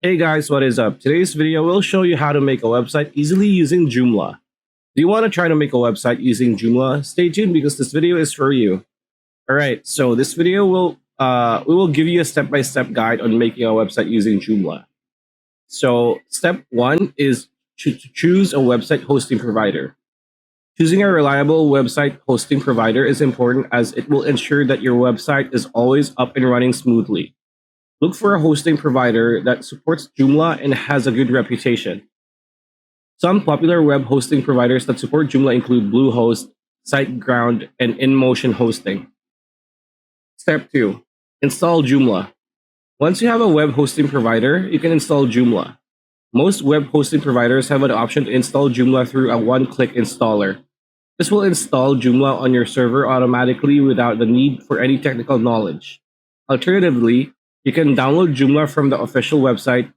Hey guys, what is up? Today's video will show you how to make a website easily using Joomla. Do you want to try to make a website using Joomla? Stay tuned because this video is for you. Alright, so this video will give you a step-by-step guide on making a website using Joomla. So step 1 is to choose a website hosting provider. Choosing a reliable website hosting provider is important as it will ensure that your website is always up and running smoothly. Look for a hosting provider that supports Joomla and has a good reputation. Some popular web hosting providers that support Joomla include Bluehost, SiteGround, and InMotion Hosting. Step 2. Install Joomla. Once you have a web hosting provider, you can install Joomla. Most web hosting providers have an option to install Joomla through a one-click installer. This will install Joomla on your server automatically without the need for any technical knowledge. Alternatively, you can download Joomla from the official website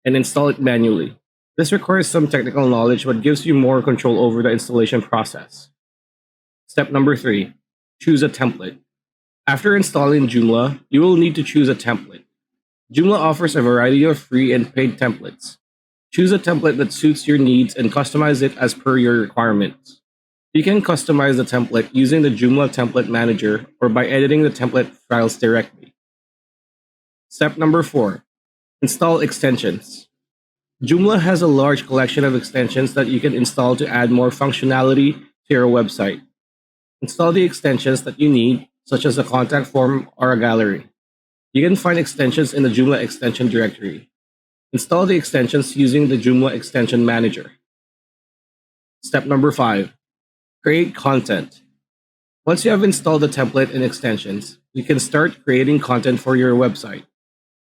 and install it manually. This requires some technical knowledge but gives you more control over the installation process. Step number 3. Choose a template. After installing Joomla, you will need to choose a template. Joomla offers a variety of free and paid templates. Choose a template that suits your needs and customize it as per your requirements. You can customize the template using the Joomla Template Manager or by editing the template files directly. Step number 4. Install extensions. Joomla has a large collection of extensions that you can install to add more functionality to your website. Install the extensions that you need, such as a contact form or a gallery. You can find extensions in the Joomla extension directory. Install the extensions using the Joomla Extension Manager. Step number 5. Create content. Once you have installed the template and extensions, you can start creating content for your website.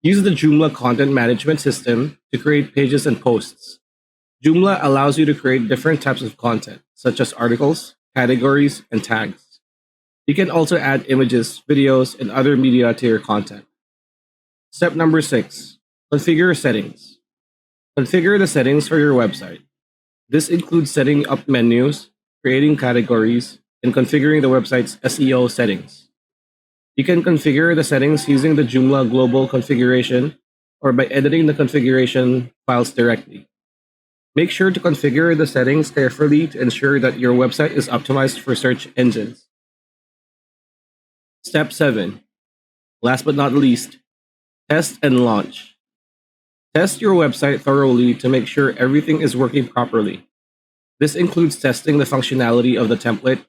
Use the Joomla content management system to create pages and posts. Joomla allows you to create different types of content, such as articles, categories, and tags. You can also add images, videos, and other media to your content. Step number 6. Configure settings. Configure the settings for your website. This includes setting up menus, creating categories, and configuring the website's SEO settings. You can configure the settings using the Joomla global configuration or by editing the configuration files directly. Make sure to configure the settings carefully to ensure that your website is optimized for search engines. Step 7. Last but not least, test and launch. Test your website thoroughly to make sure everything is working properly. This includes testing the functionality of the template,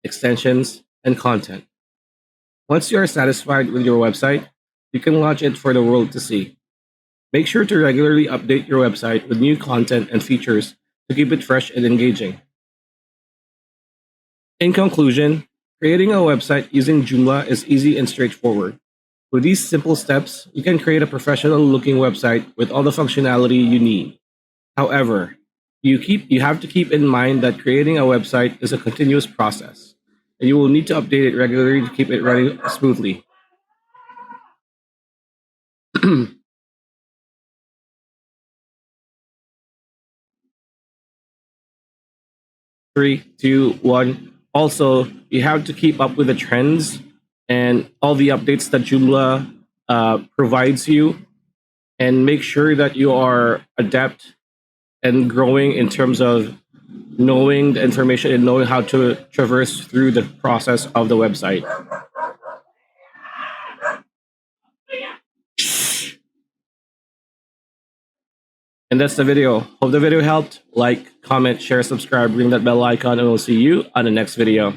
extensions, and content. Once you are satisfied with your website, you can launch it for the world to see. Make sure to regularly update your website with new content and features to keep it fresh and engaging. In conclusion, creating a website using Joomla is easy and straightforward. With these simple steps, you can create a professional-looking website with all the functionality you need. However, you have to keep in mind that creating a website is a continuous process, and you will need to update it regularly to keep it running smoothly. 3, 2, 1. Also, you have to keep up with the trends and all the updates that Joomla provides you, and make sure that you are adept and growing in terms of knowing the information and knowing how to traverse through the process of the website. And that's the video. Hope the video helped. Like, comment, share, subscribe, ring that bell icon, and we'll see you on the next video.